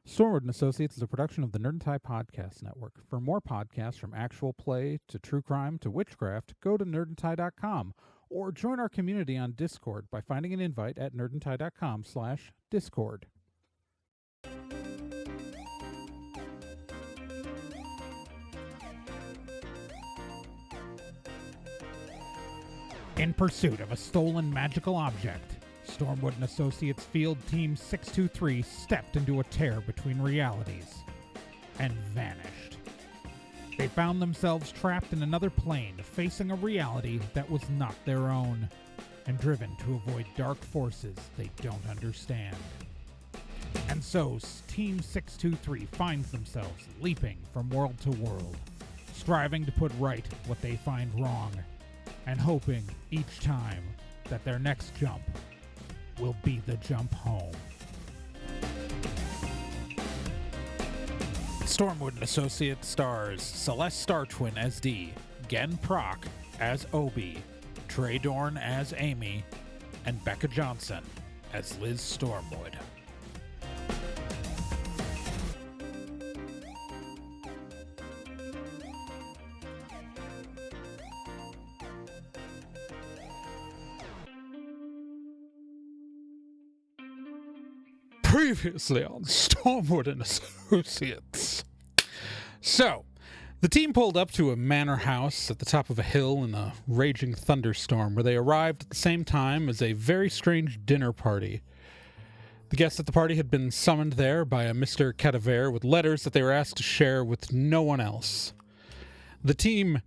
Stormwood and Associates is a production of the Nerd and Tie Podcast Network. For more podcasts from actual play to true crime to witchcraft, go to nerdandtie.com or join our community on Discord by finding an invite at nerdandtie.com/discord. In pursuit of a stolen magical object, Stormwood and Associates Field Team 623 stepped into a tear between realities and vanished. They found themselves trapped in another plane, facing a reality that was not their own, and driven to avoid dark forces they don't understand. And so, Team 623 finds themselves leaping from world to world, striving to put right what they find wrong, and hoping each time that their next jump will be the jump home. Stormwood and Associates stars Celeste Star Twin as Dee, Gen Proc as Obi, Trey Dorn as Amy, and Becca Johnson as Liz Stormwood. Previously on Stormwood and Associates. So, the team pulled up to a manor house at the top of a hill in a raging thunderstorm where they arrived at the same time as a very strange dinner party. The guests at the party had been summoned there by a Mr. Cadaver with letters that they were asked to share with no one else. The team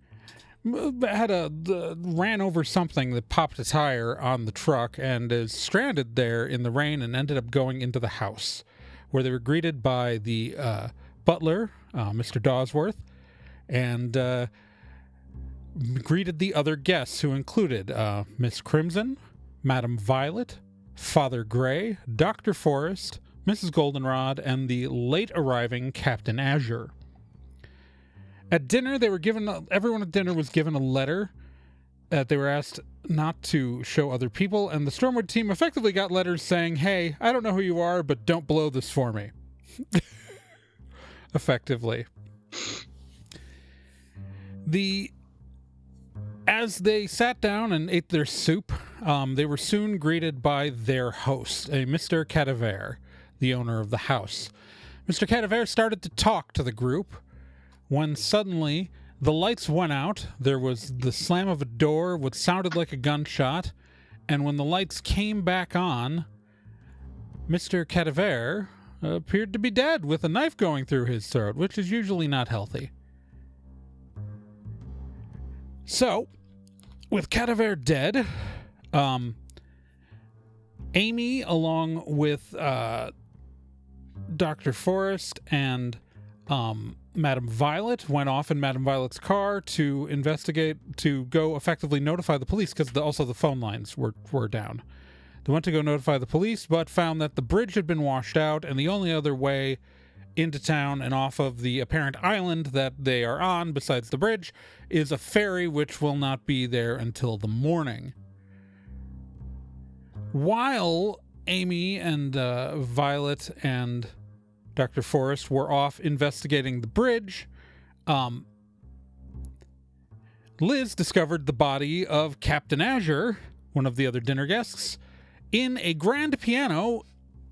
ran over something that popped a tire on the truck and is stranded there in the rain and ended up going into the house, where they were greeted by the butler, Mr. Dawsworth, and greeted the other guests, who included Miss Crimson, Madam Violet, Father Gray, Dr. Forrest, Mrs. Goldenrod, and the late-arriving Captain Azure. At dinner, everyone at dinner was given a letter that they were asked not to show other people, and the Stormwood team effectively got letters saying, "Hey, I don't know who you are, but don't blow this for me." Effectively. As they sat down and ate their soup, they were soon greeted by their host, a Mr. Cadaver, the owner of the house. Mr. Cadaver started to talk to the group, when suddenly the lights went out. There was the slam of a door, what sounded like a gunshot, and when the lights came back on, Mr. Cadaver appeared to be dead with a knife going through his throat, which is usually not healthy. So, with Cadaver dead, Amy, along with Dr. Forrest and Madam Violet, went off in Madam Violet's car to investigate, to go effectively notify the police, because also the phone lines were down. They went to go notify the police, but found that the bridge had been washed out, and the only other way into town and off of the apparent island that they are on, besides the bridge, is a ferry, which will not be there until the morning. While Amy and Violet and Dr. Forrest were off investigating the bridge, Liz discovered the body of Captain Azure, one of the other dinner guests, in a grand piano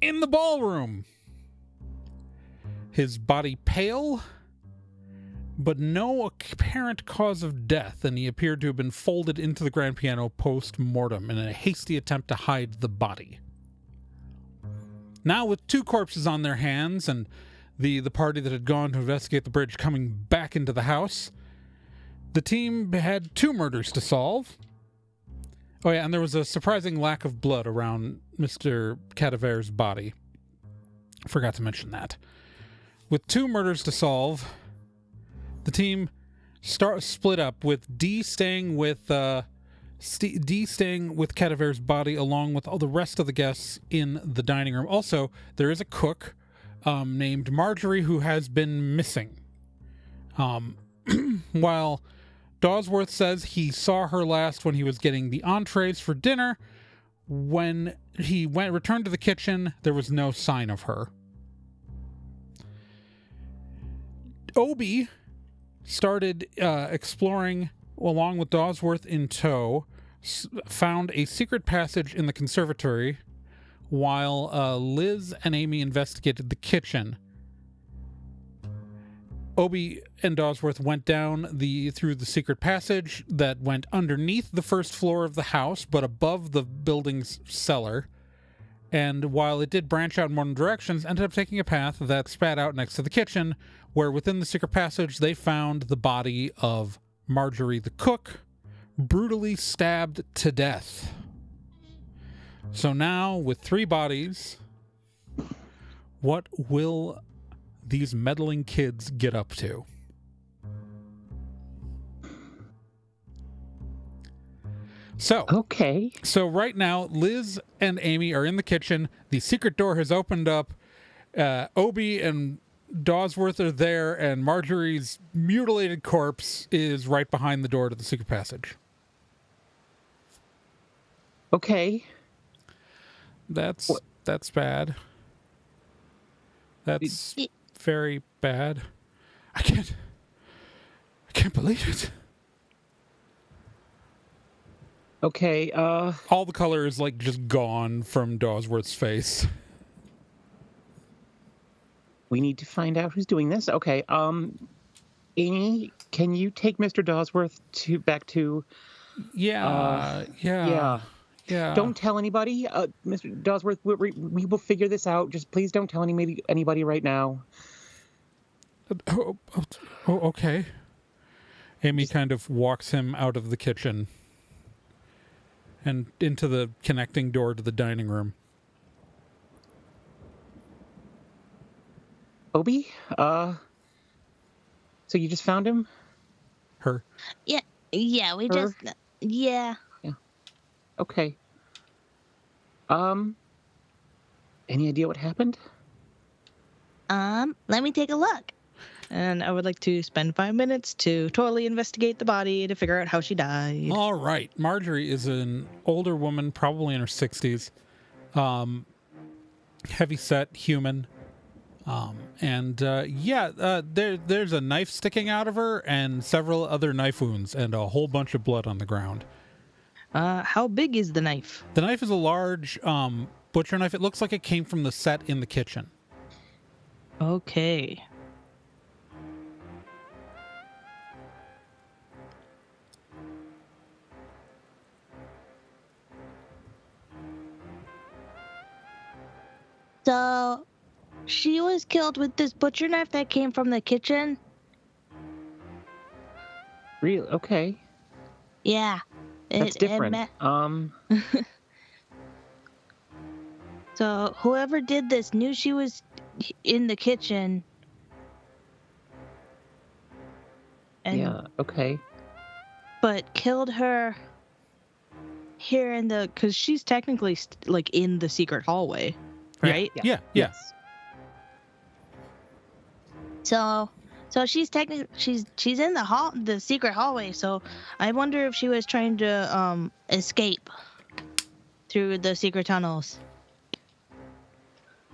in the ballroom. His body pale, but no apparent cause of death, and he appeared to have been folded into the grand piano post-mortem in a hasty attempt to hide the body. Now, with two corpses on their hands and the party that had gone to investigate the bridge coming back into the house, the team had two murders to solve. Oh yeah, and there was a surprising lack of blood around Mr. Cadaver's body. Forgot to mention that. With two murders to solve, the team split up, with Dee staying with Cadaver's body along with all the rest of the guests in the dining room. Also, there is a cook named Marjorie who has been missing. While Dawsworth says he saw her last when he was getting the entrees for dinner, when he returned to the kitchen, there was no sign of her. Obi started exploring along with Dawsworth in tow, found a secret passage in the conservatory, while Liz and Amy investigated the kitchen. Obi and Dawsworth went down through the secret passage that went underneath the first floor of the house, but above the building's cellar. And while it did branch out in one directions, ended up taking a path that spat out next to the kitchen, where within the secret passage they found the body of Marjorie the cook, brutally stabbed to death. So now, with 3 bodies, what will these meddling kids get up to? So right now, Liz and Amy are in the kitchen. The secret door has opened up. Obi and Dawsworth are there, and Marjorie's mutilated corpse is right behind the door to the secret passage. Okay. That's bad. That's very bad. I can't believe it. Okay, all the color is like just gone from Dawsworth's face. We need to find out who's doing this. Okay, Amy, can you take Mr. Dawsworth back to Yeah. Don't tell anybody, Mr. Dawsworth. We will figure this out. Just please don't tell anybody right now. Okay. Amy kind of walks him out of the kitchen and into the connecting door to the dining room. Obi, so you just found him? Her. Yeah, we just, yeah. Okay. Any idea what happened? Let me take a look. And I would like to spend 5 minutes to totally investigate the body to figure out how she died. All right. Marjorie is an older woman, probably in her 60s. Heavy-set human. There's a knife sticking out of her and several other knife wounds and a whole bunch of blood on the ground. How big is the knife? The knife is a large butcher knife. It looks like it came from the set in the kitchen. Okay. So, she was killed with this butcher knife that came from the kitchen? Really? Okay. Yeah. That's different. So, whoever did this knew she was in the kitchen. Yeah, okay. But killed her here in the... Because she's technically, in the secret hallway, right? Yeah. Yes. So she's technically she's in the secret hallway. So I wonder if she was trying to escape through the secret tunnels.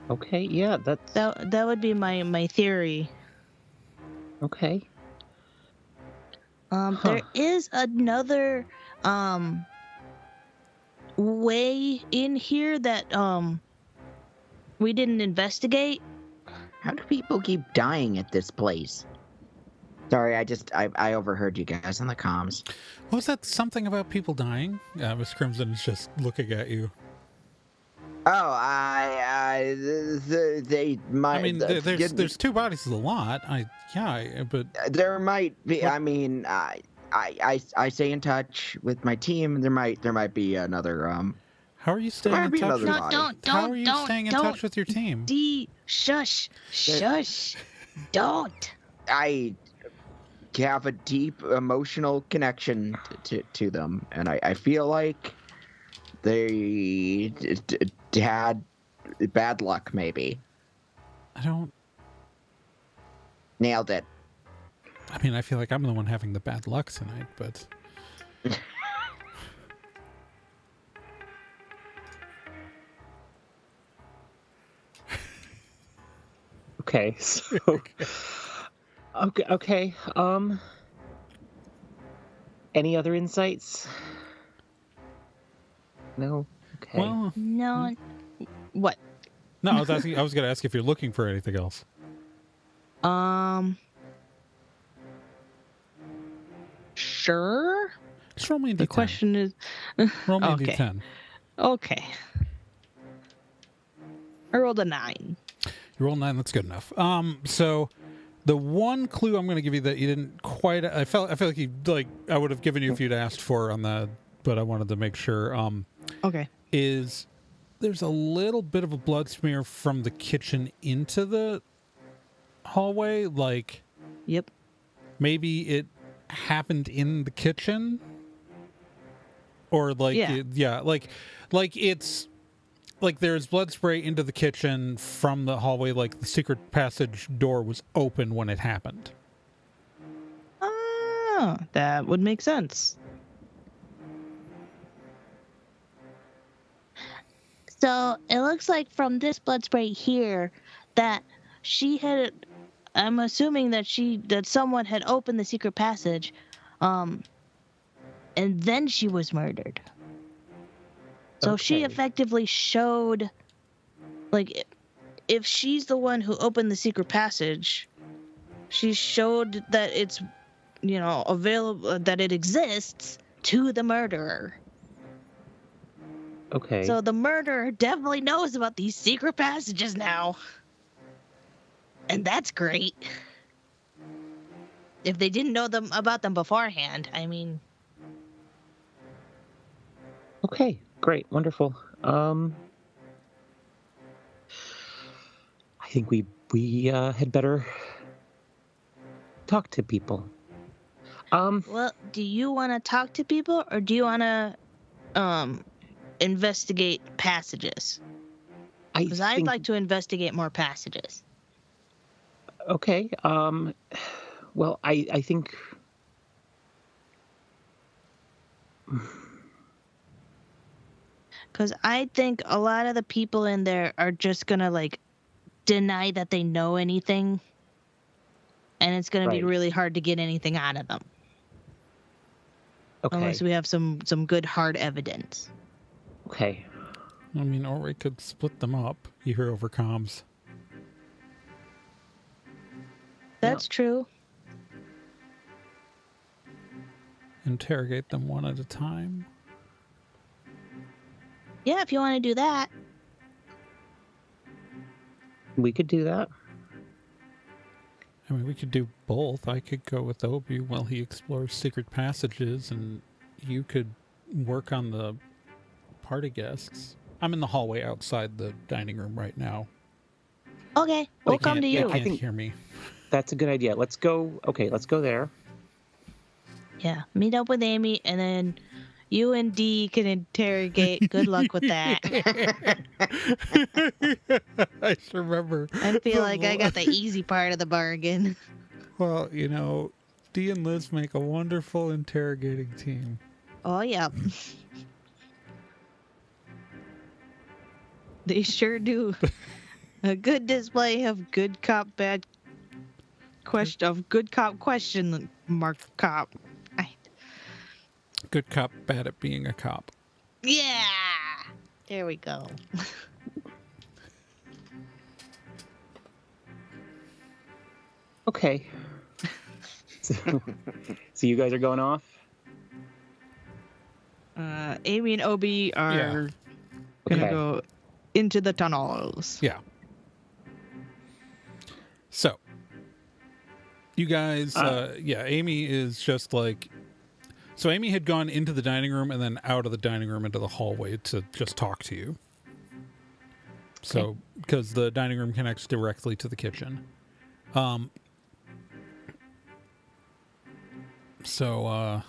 Okay, yeah, that would be my theory. Okay. There is another way in here that we didn't investigate. How do people keep dying at this place? Sorry, I overheard you guys on the comms. Was that something about people dying? Miss Crimson is just looking at you. Oh, they might. I mean, there's 2 bodies is a lot. But there might be. I mean, I stay in touch with my team. There might be another. How are you staying in touch? How are you staying in touch with your team? Shush. Don't. I have a deep emotional connection to them, and I feel like they had bad luck, maybe. I don't... Nailed it. I mean, I feel like I'm the one having the bad luck tonight, but... Okay, so Okay. Okay. Any other insights? No. Okay. Well, No. What? no, I was asking. I was going to ask if you're looking for anything else. Sure. Just roll me a The d10. question is, Roll me okay. a d10. Okay. I rolled a 9. You roll 9. That's good enough. So the one clue I'm going to give you that you didn't quite. I feel like I would have given you if you'd asked for on that, but I wanted to make sure. Okay. Is there's a little bit of a blood smear from the kitchen into the hallway? Like Yep. maybe it happened in the kitchen, or like Yeah. like it's. Like there's blood spray into the kitchen from the hallway, like the secret passage door was open when it happened. Ah, that would make sense. So it looks like from this blood spray here that she had. I'm assuming that someone had opened the secret passage, and then she was murdered. So she Okay. effectively showed, like, if she's the one who opened the secret passage, she showed that it's, available, that it exists to the murderer. Okay. So the murderer definitely knows about these secret passages now. And that's great. If they didn't know about them beforehand, I mean. Okay. Great. Wonderful. I think we had better talk to people. Well, do you want to talk to people or do you want to investigate passages? Because I'd like to investigate more passages. Okay. Well, I think. Because I think a lot of the people in there are just going to, like, deny that they know anything. And it's going to be Right. really hard to get anything out of them. Okay. Unless we have some good hard evidence. Okay. I mean, or we could split them up. You hear over comms. That's true. Interrogate them one at a time. Yeah, if you want to do that. We could do that. I mean, we could do both. I could go with Obi while he explores secret passages, and you could work on the party guests. I'm in the hallway outside the dining room right now. Okay, we'll come to you. I can't hear me. That's a good idea. Let's go. Okay, let's go there. Yeah, meet up with Amy, and then you and Dee can interrogate. Good luck with that. I remember. I feel like I got the easy part of the bargain. Well, Dee and Liz make a wonderful interrogating team. Oh, yeah. They sure do. A good display of good cop, bad question of good cop question mark cop. Good cop, bad at being a cop. Yeah. There we go. Okay. So you guys are going off? Amy and Obi are gonna go into the tunnels. Yeah. So, you guys, Amy is just like. So, Amy had gone into the dining room and then out of the dining room into the hallway to just talk to you. So, because the dining room connects directly to the kitchen. So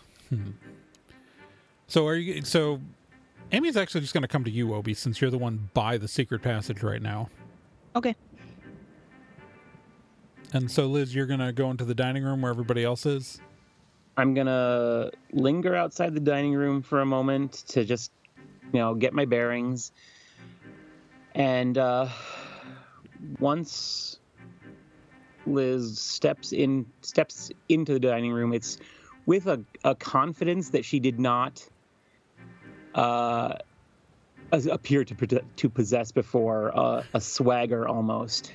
Amy's actually just going to come to you, Obi, since you're the one by the secret passage right now. Okay. And so, Liz, you're going to go into the dining room where everybody else is? I'm going to linger outside the dining room for a moment to just, get my bearings. And once Liz steps into the dining room. It's with a confidence that she did not appear to possess before, a swagger almost.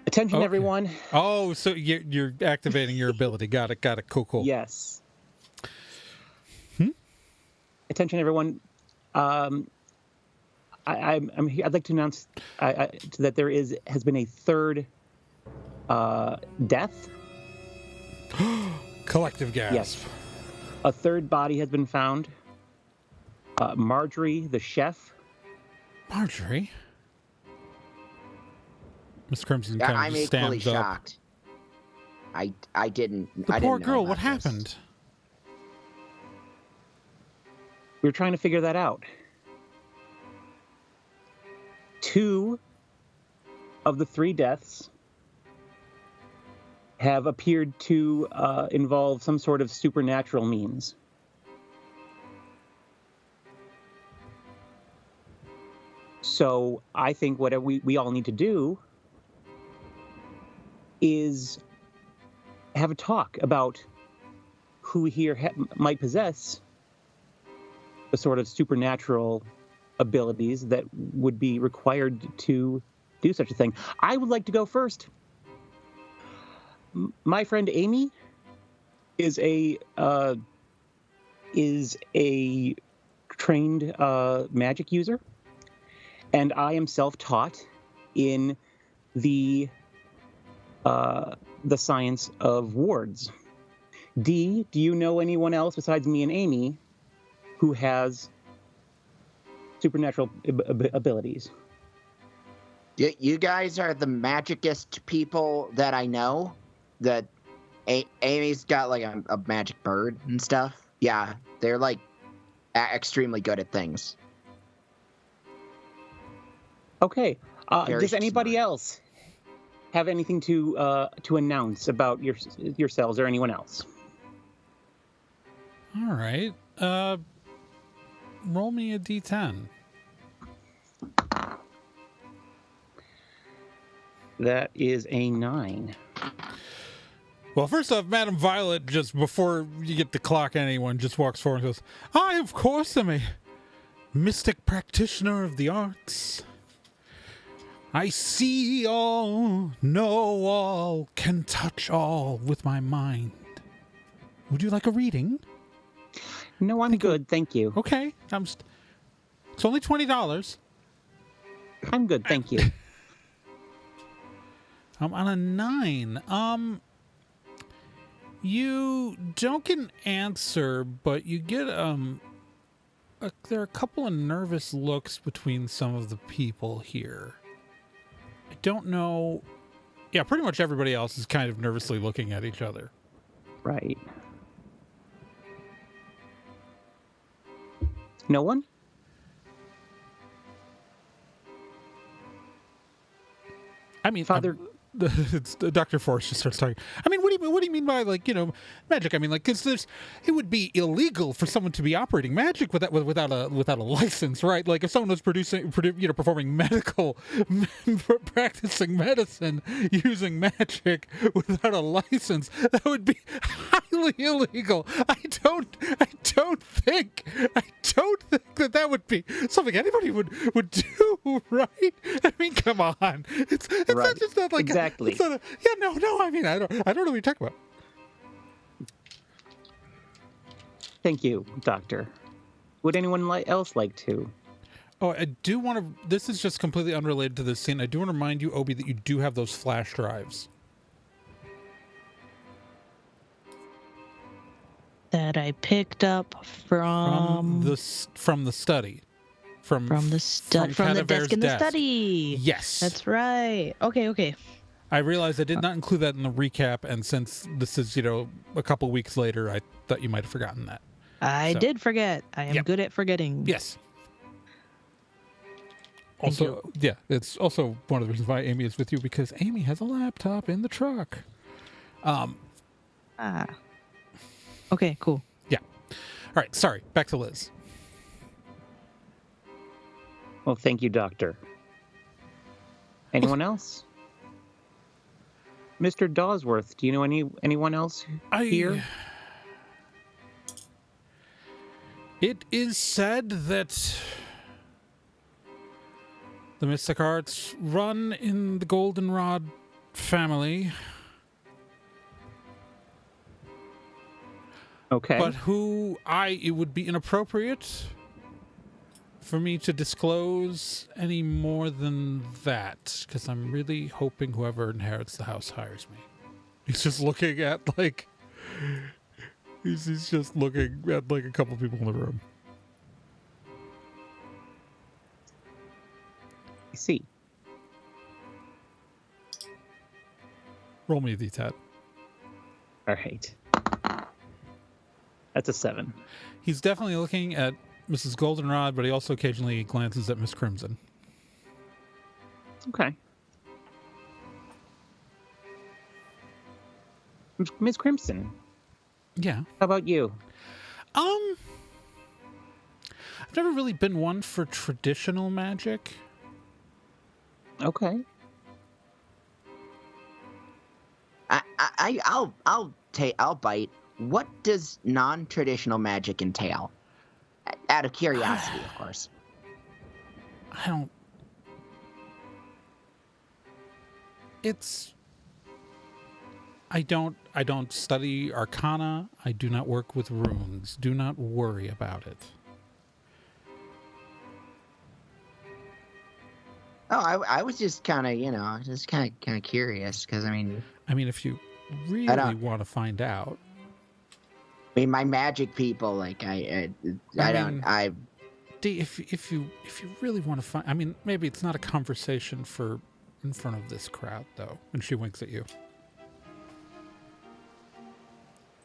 Attention, Okay. everyone. Oh, so you're activating your ability. Got it. Cool. Yes. Attention, everyone. I'd like to announce that there has been a third death. Collective gasp. Yes. A third body has been found. Marjorie, the chef. Marjorie? Miss Crimson kind I'm of equally stands up. shocked. I didn't. The I poor didn't know girl. about What this. happened? We're trying to figure that out. 2 of the 3 deaths have appeared to involve some sort of supernatural means. So I think what we all need to do is have a talk about who here might possess the sort of supernatural abilities that would be required to do such a thing. I would like to go first. My friend Amy is a trained magic user, and I am self-taught in the science of wards. D, do you know anyone else besides me and Amy who has supernatural abilities? You guys are the magicest people that I know. That Amy's got like a magic bird and stuff. Yeah, they're like extremely good at things. Okay. Very Does anybody smart. else have anything to announce about yourselves or anyone else? All right. Roll me a d10. That is a 9. Well, first off, Madam Violet, just before you get to clock anyone, just walks forward and goes, I, of course, am a mystic practitioner of the arts. I see all, know all, can touch all with my mind. Would you like a reading? No, I'm good, thank you. Okay. It's only $20. I'm good, thank you. I'm on a 9. You don't get an answer, but you get there are a couple of nervous looks between some of the people here. I don't know. Yeah, pretty much everybody else is kind of nervously looking at each other. Right. No one? I mean, Father. Dr. Forrest just starts talking. I mean, what do you mean by, like, magic? I mean, like, because it would be illegal for someone to be operating magic without a license, right? Like, if someone was performing practicing medicine using magic without a license, that would be highly illegal. I don't think that would be something anybody would do, right? I mean, come on, it's Right. not just that, like, Exactly. No. I mean, I don't know what you're talking about. Thank you, Doctor. Would anyone else like to? Oh, I do want to. This is just completely unrelated to this scene. I do want to remind you, Obi, that you do have those flash drives That I picked up from the study. From the Cadaver's desk in the desk. study. Yes, That's right. Okay. I realized I did not include that in the recap, and since this is, a couple weeks later, I thought you might have forgotten that. I did forget. I am good at forgetting. Yes. Thank Also, yeah, it's also one of the reasons why Amy is with you, because Amy has a laptop in the truck. Okay, cool. Yeah. All right, sorry. Back to Liz. Well, thank you, Doctor. Anyone else? Mr. Dawsworth, do you know anyone else here? It is said that the mystic arts run in the Goldenrod family. Okay. But it would be inappropriate for me to disclose any more than that, because I'm really hoping whoever inherits the house hires me. He's just looking at, like, he's just looking at, like, a couple people in the room. I see. Roll me a d10. All right. That's a 7. He's definitely looking at Mrs. Goldenrod, but he also occasionally glances at Miss Crimson. Okay. Miss Crimson, Yeah. how about you? I've never really been one for traditional magic. Okay. I'll bite. What does non-traditional magic entail? Out of curiosity, of course. I don't study arcana. I do not work with runes. Do not worry about it. Oh, I was just kind of curious because I mean, if you really want to find out, my magic people, like if you really want to find, maybe it's not a conversation for in front of this crowd though. And she winks at you.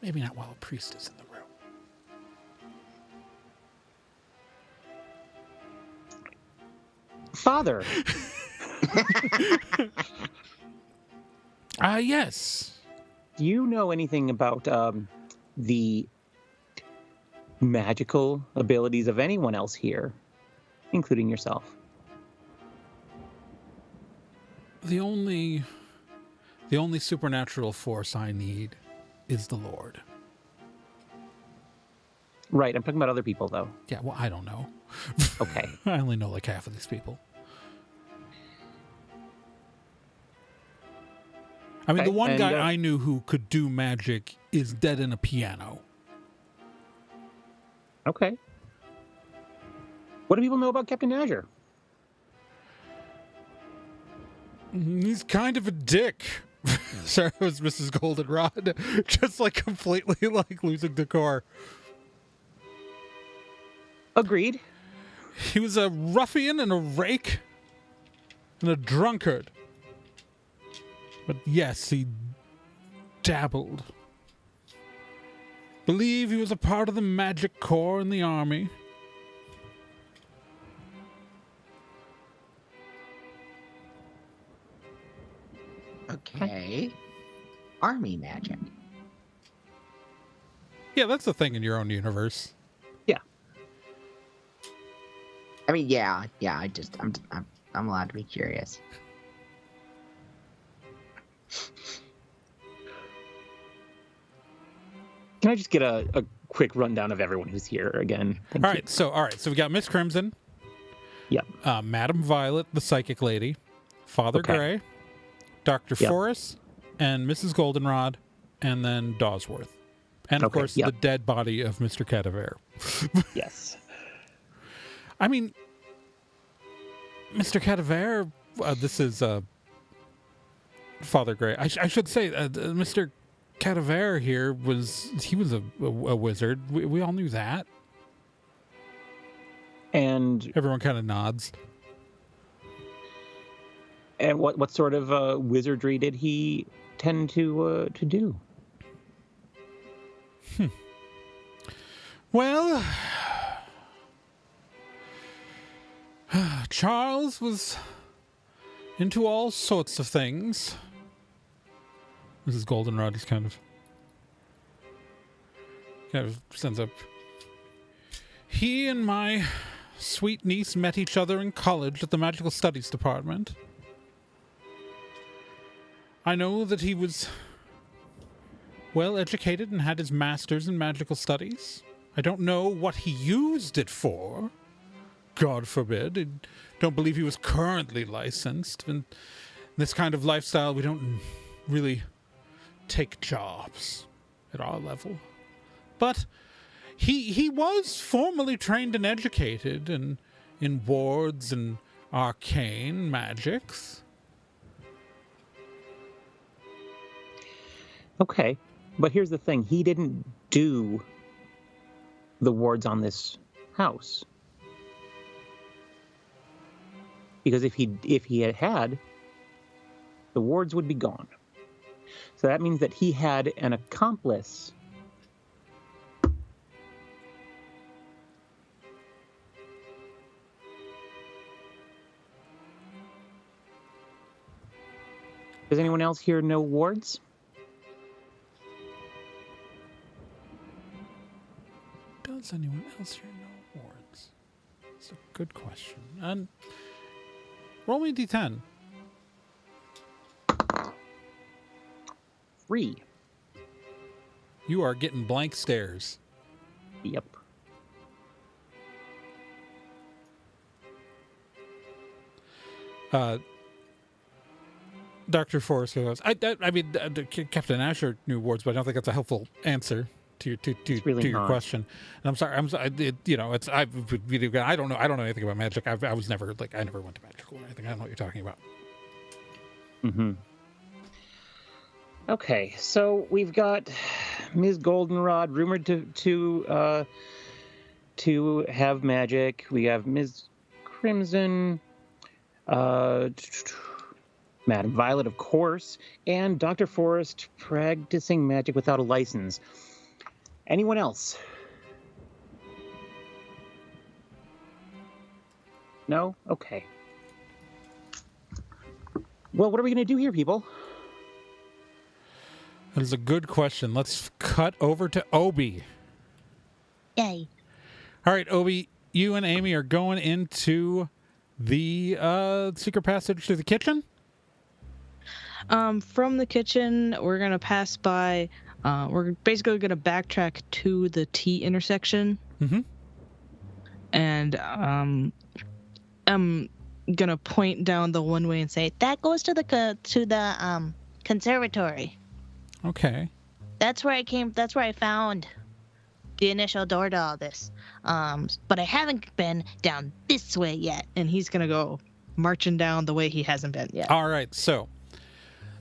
Maybe not while a priest is in the room. Father. Yes. Do you know anything about the magical abilities of anyone else here, including yourself? The only supernatural force I need is the Lord. Right, I'm talking about other people, though. Yeah, well, I don't know. Okay. I only know like half of these people. The one guy I knew who could do magic is dead in a piano. Okay. What do people know about Captain Azure? He's kind of a dick. Sorry, it was Mrs. Goldenrod. Just like completely like losing decor. Agreed. He was a ruffian and a rake and a drunkard. But yes, he dabbled. Believe he was a part of the magic corps in the army. Okay. Army magic. Yeah, that's the thing in your own universe. Yeah. I mean, yeah. I'm allowed to be curious. Can I just get a quick rundown of everyone who's here again? Thank All you. right, so we got Miss Crimson. Yep. Madam Violet, the psychic lady. Father Gray. Dr. Forrest. And Mrs. Goldenrod. And then Dawsworth. And, of course, the dead body of Mr. Cadaver. Yes. Mr. Cadaver, this is Father Gray. I should say, Mr. Cadaver here was a wizard. We all knew that. And everyone kind of nods. And what sort of wizardry did he tend to do? Well, Charles was into all sorts of things. Mrs. Goldenrod is kind of stands up. He and my sweet niece met each other in college at the Magical Studies department. I know that he was well educated and had his master's in magical studies. I don't know what he used it for. God forbid. I don't believe he was currently licensed. In this kind of lifestyle, we don't really take jobs at our level. But he was formally trained and educated in wards and arcane magics. Okay, but here's the thing. He didn't do the wards on this house. Because if he had, the wards would be gone. So that means that he had an accomplice. Does anyone else here know wards? Does anyone else here know wards? That's a good question. And roll me a d10. 3. You are getting blank stares. Yep. Dr. Forrest goes, I mean, Captain Asher knew wards, but I don't think that's a helpful answer to your question. And I'm sorry, I don't know anything about magic. I was never I never went to magic school or anything. I don't know what you're talking about. Mm-hmm. Okay, so we've got Ms. Goldenrod rumored to have magic. We have Ms. Crimson, Madam Violet, of course, and Dr. Forrest practicing magic without a license. Anyone else? No? Okay. Well, what are we going to do here, people? That is a good question. Let's cut over to Obi. Yay. All right, Obi, you and Amy are going into the secret passage to the kitchen? From the kitchen, we're going to pass by, we're basically going to backtrack to the T intersection. Mm-hmm. And I'm going to point down the one way and say, That goes to the conservatory. Okay. That's where I found the initial door to all this. But I haven't been down this way yet. and he's going to go marching down the way he hasn't been yet. All right, so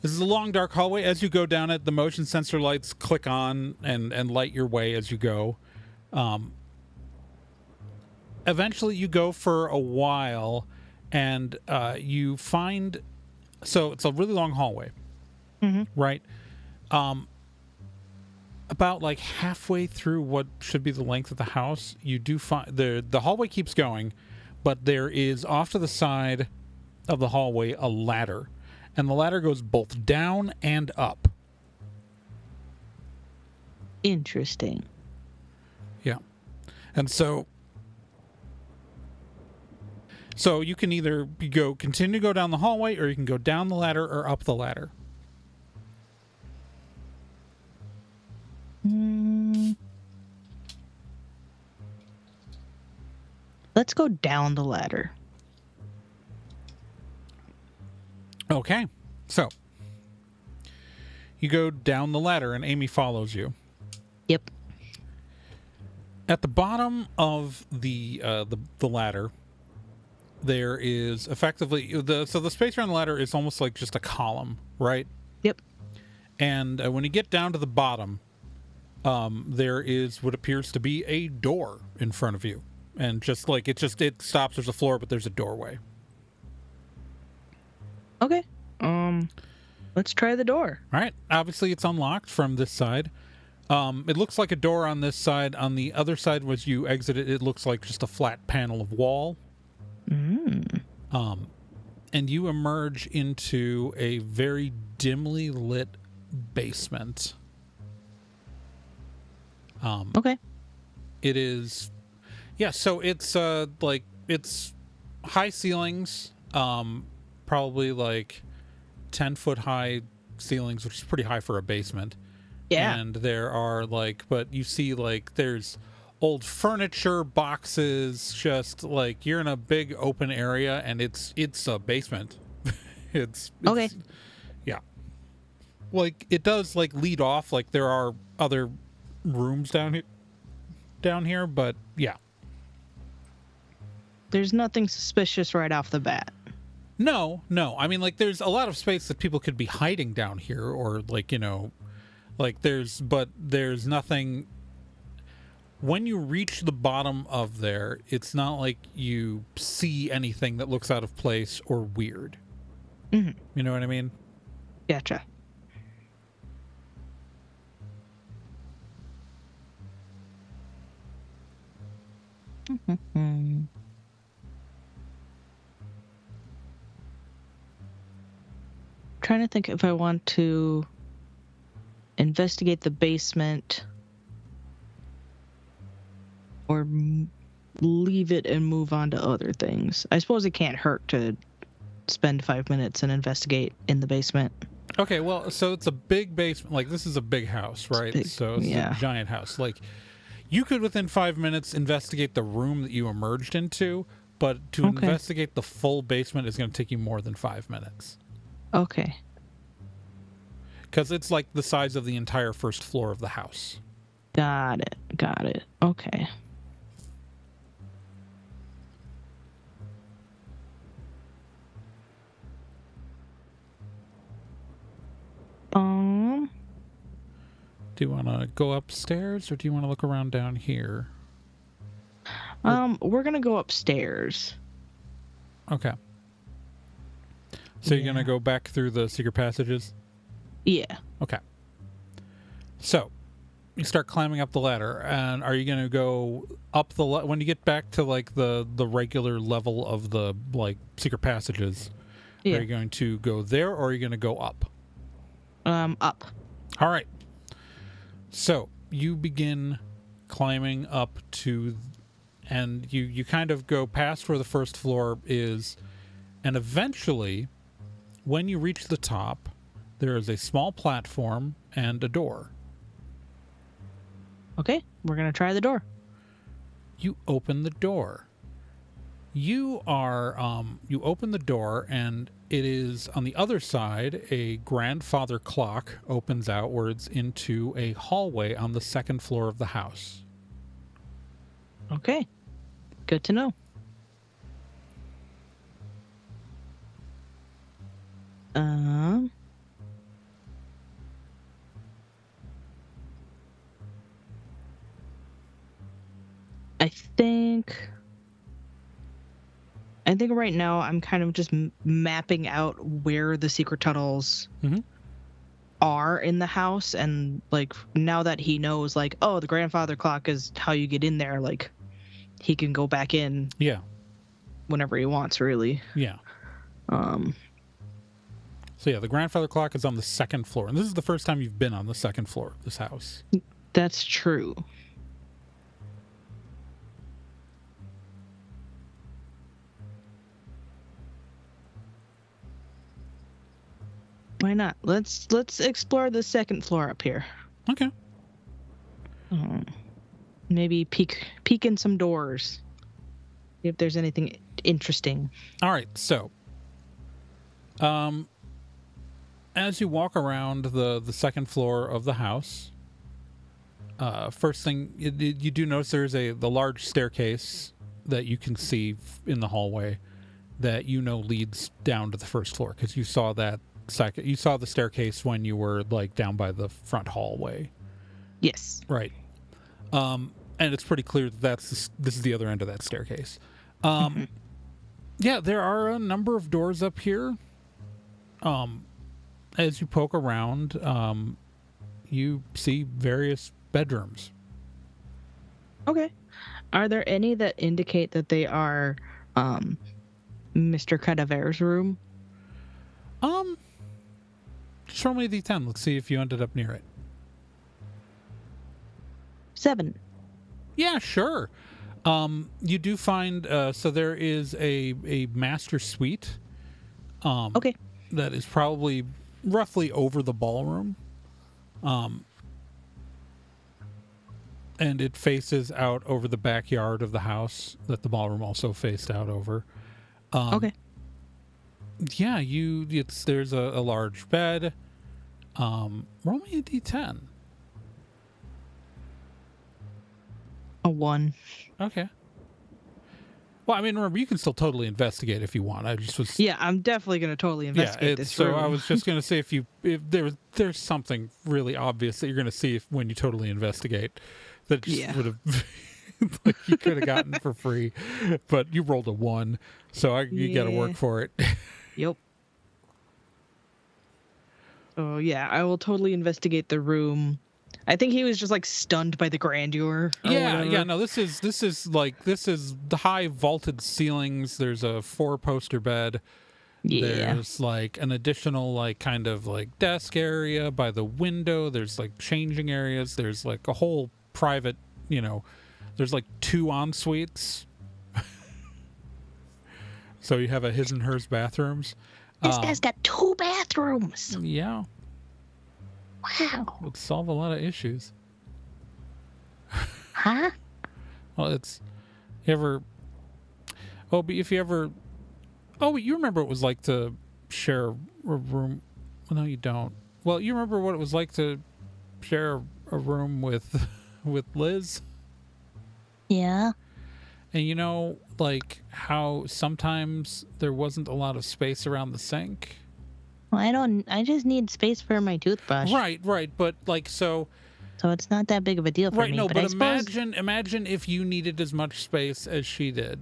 this is a long, dark hallway. As you go down it, the motion sensor lights click on and light your way as you go. Eventually, you go for a while, and you find... So it's a really long hallway, right? About like halfway through what should be the length of the house, you do find... The hallway keeps going, but there is off to the side of the hallway a ladder. And the ladder goes both down and up. Interesting. Yeah. And so you can either continue to go down the hallway, or you can go down the ladder or up the ladder. Let's go down the ladder. Okay. So you go down the ladder and Amy follows you. Yep. At the bottom of the ladder, there is effectively the space around the ladder is almost like just a column, right? Yep. And when you get down to the bottom, there is what appears to be a door in front of you, and just like it stops. There's a floor, but there's a doorway. Okay. Let's try the door. All right. Obviously, it's unlocked from this side. It looks like a door on this side. On the other side, as you exit it, it looks like just a flat panel of wall. And you emerge into a very dimly lit basement. Okay. It is, yeah. So it's it's high ceilings, probably like 10-foot high ceilings, which is pretty high for a basement. Yeah. And there are but you see there's old furniture, boxes, just you're in a big open area, and it's a basement. it's Okay. Yeah. It does lead off there are other rooms down here, but yeah. There's nothing suspicious right off the bat. No. I mean, there's a lot of space that people could be hiding down here, or there's nothing. When you reach the bottom of there, it's not like you see anything that looks out of place or weird. Mm-hmm. You know what I mean? Gotcha. Trying to think if I want to investigate the basement or leave it and move on to other things. I suppose it can't hurt to spend 5 minutes and investigate in the basement. Okay, well, so it's a big basement. This is a big house, right? Big, so it's yeah. a giant house. You could, within 5 minutes, investigate the room that you emerged into, but to investigate the full basement is going to take you more than 5 minutes. Okay. Because it's the size of the entire first floor of the house. Got it. Okay. Do you want to go upstairs, or do you want to look around down here? We're gonna go upstairs. Okay. So you're gonna go back through the secret passages? Yeah. Okay. So you start climbing up the ladder, and are you gonna go up when you get back to the regular level of the secret passages? Yeah. Are you going to go there, or are you gonna go up? Up. All right. So you begin climbing up and you kind of go past where the first floor is, and eventually, when you reach the top, there is a small platform and a door. Okay, we're gonna try the door. You open the door. You open the door, and it is on the other side. A grandfather clock opens outwards into a hallway on the second floor of the house. Okay, good to know. I think right now I'm kind of just mapping out where the secret tunnels are in the house, and now that he knows oh, the grandfather clock is how you get in there, he can go back in whenever he wants, really. Yeah. So yeah, the grandfather clock is on the second floor, and this is the first time you've been on the second floor of this house. That's true. Why not? Let's explore the second floor up here. Okay. Maybe peek in some doors. See if there's anything interesting. All right. So, as you walk around the second floor of the house, first thing you do notice there's the large staircase that you can see in the hallway that leads down to the first floor, because you saw that. You saw the staircase when you were down by the front hallway. Yes. Right. And it's pretty clear that this is the other end of that staircase. Yeah, there are a number of doors up here. As you poke around, you see various bedrooms. Okay. Are there any that indicate that they are Mr. Cadaver's room? Just roll me a D10. Let's see if you ended up near it. 7. Yeah, sure. You do find so there is a master suite. Okay. That is probably roughly over the ballroom. And it faces out over the backyard of the house that the ballroom also faced out over. Okay. Yeah, there's a large bed. Roll me a d10. A 1. Okay. Well, I mean, remember, you can still totally investigate if you want. I just was... Yeah, I'm definitely going to totally investigate this so room. I was just going to say if there's something really obvious that you're going to see when you totally investigate that just would have... like you could have gotten for free, but you rolled a 1, so you got to work for it. Yep. So yeah, I will totally investigate the room. I think he was just like stunned by the grandeur. Yeah. No, this is the high vaulted ceilings. There's a 4-poster bed. Yeah. There's like an additional like kind of like desk area by the window. There's like changing areas. There's like a whole private, there's like 2 en-suites. So you have a his and hers bathrooms. This guy's got 2 bathrooms. Yeah. Wow. Would solve a lot of issues. Huh? Well, if you ever... Oh, you remember what it was like to share a room... Well, no, you don't. Well, you remember what it was like to share a room with Liz? Yeah. And like how sometimes there wasn't a lot of space around the sink? Well, I just need space for my toothbrush. Right. But like, so it's not that big of a deal for me. No, but but I suppose... imagine if you needed as much space as she did.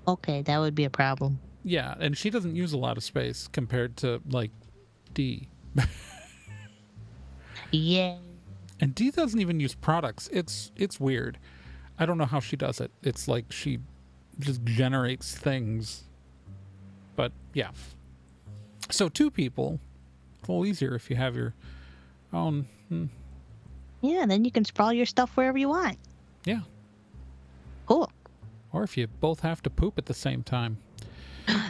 Okay, that would be a problem. Yeah, and she doesn't use a lot of space compared to like D. Yeah. And Dee doesn't even use products. It's weird. I don't know how she does it. It's like she just generates things. But yeah. So 2 people. It's a little easier if you have your own. Yeah, then you can sprawl your stuff wherever you want. Yeah. Cool. Or if you both have to poop at the same time.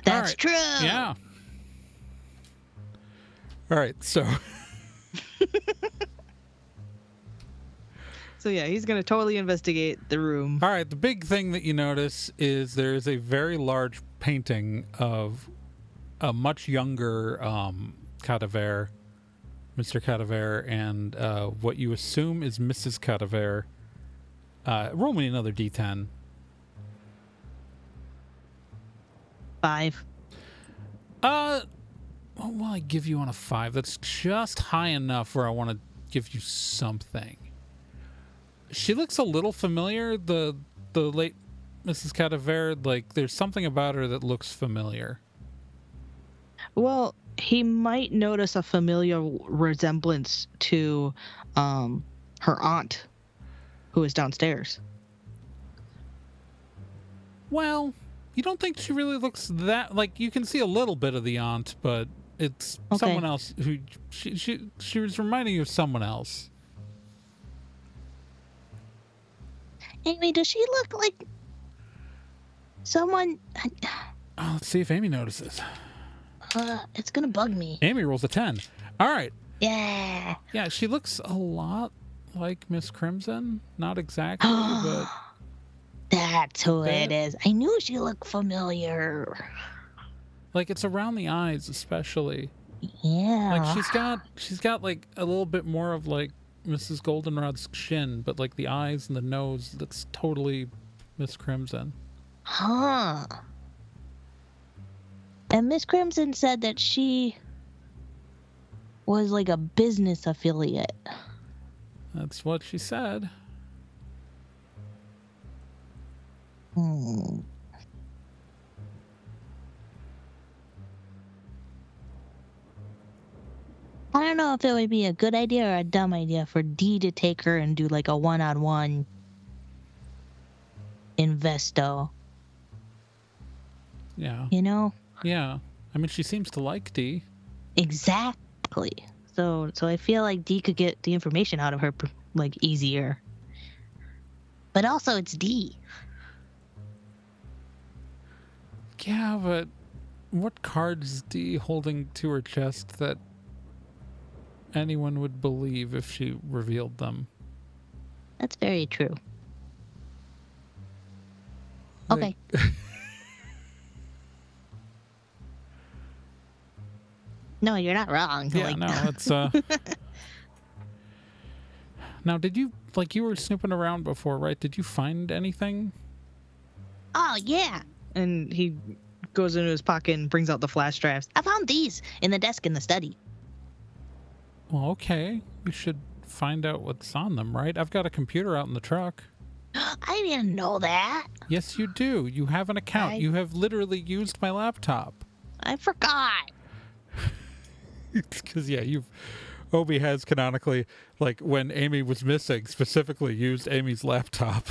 That's true. Yeah. All right, so. So yeah, he's going to totally investigate the room. All right, the big thing that you notice is there is a very large painting of a much younger Cadaver, Mr. Cadaver, and what you assume is Mrs. Cadaver. Roll me another d10. 5. What will I give you on a 5? That's just high enough where I want to give you something. She looks a little familiar, the late Mrs. Cadaver. Like, there's something about her that looks familiar. Well, he might notice a familiar resemblance to her aunt, who is downstairs. Well, you don't think she really looks that... Like, you can see a little bit of the aunt, but it's someone else who... She was reminding you of someone else. Amy, does she look like someone... Oh, let's see if Amy notices. It's gonna bug me. Amy rolls a 10. All right. Yeah. Yeah, she looks a lot like Miss Crimson. Not exactly, but... That's who it is. I knew she looked familiar. Like, it's around the eyes, especially. Yeah. Like, she's got like a little bit more of like Mrs. Goldenrod's chin, but like the eyes and the nose, that's totally Miss Crimson. Huh. And Miss Crimson said that she was like a business affiliate. That's what she said. I don't know if it would be a good idea or a dumb idea for Dee to take her and do like a one-on-one investo. Yeah. You know? Yeah. I mean, she seems to like Dee. Exactly. So I feel like Dee could get the information out of her like easier. But also it's Dee. Yeah, but What cards is Dee holding to her chest that anyone would believe if she revealed them? That's very true. Like- Okay. No, you're not wrong. Yeah, no, it's Now, did you you were snooping around before, right? Did you find anything? Oh, yeah. And he goes into his pocket and brings out the flash drives. I found these in the desk in the study. Well, okay. You should find out what's on them, right? I've got a computer out in the truck. I didn't know that. Yes, you do. You have an account. You have literally used my laptop. I forgot. Because, yeah, Obi has canonically, when Amy was missing, specifically used Amy's laptop.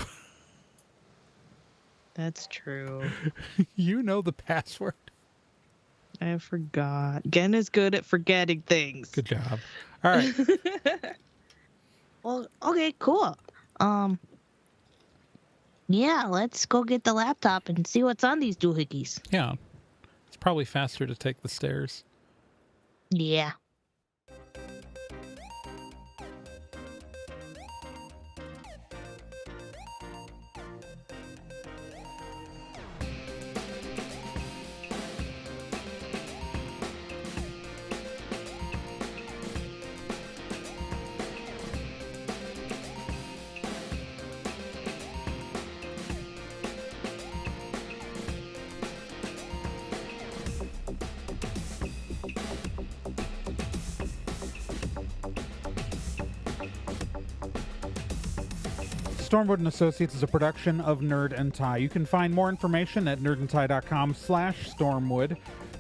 That's true. You know the password. I forgot. Gen is good at forgetting things. Good job. All right. Well, okay, cool. Yeah, let's go get the laptop and see what's on these doohickeys. Yeah. It's probably faster to take the stairs. Yeah. Stormwood & Associates is a production of Nerd and Tie. You can find more information at nerdandtie.com/stormwood.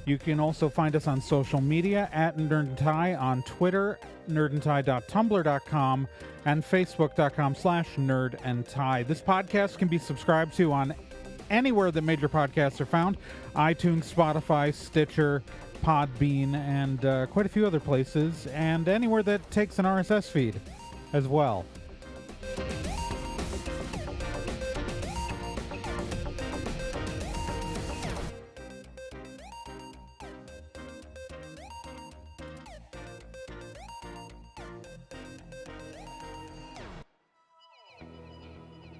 You can also find us on social media at Nerd and Tie on Twitter, nerdandtie.tumblr.com, and facebook.com/nerdandtie. This podcast can be subscribed to on anywhere that major podcasts are found: iTunes, Spotify, Stitcher, Podbean, and quite a few other places, and anywhere that takes an RSS feed as well.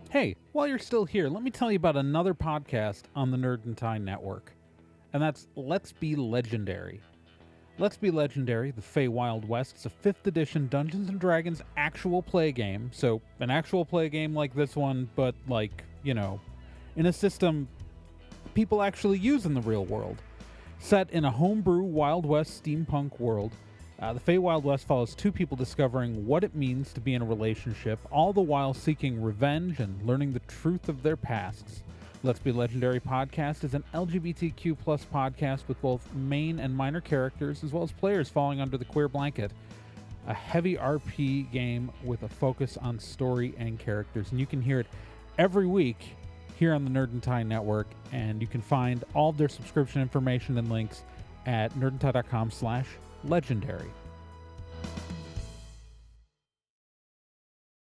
Hey, while you're still here, let me tell you about another podcast on the Nerd and Tie Network, and that's Let's Be Legendary. Let's Be Legendary, the Fey Wild West, is a 5th edition Dungeons & Dragons actual play game. So, an actual play game like this one, but in a system people actually use in the real world. Set in a homebrew Wild West steampunk world, the Fey Wild West follows two people discovering what it means to be in a relationship, all the while seeking revenge and learning the truth of their pasts. Let's Be Legendary podcast is an LGBTQ+ podcast with both main and minor characters, as well as players falling under the queer blanket. A heavy RP game with a focus on story and characters. And you can hear it every week here on the Nerd and Tie Network, and you can find all of their subscription information and links at nerdandtie.com/legendary.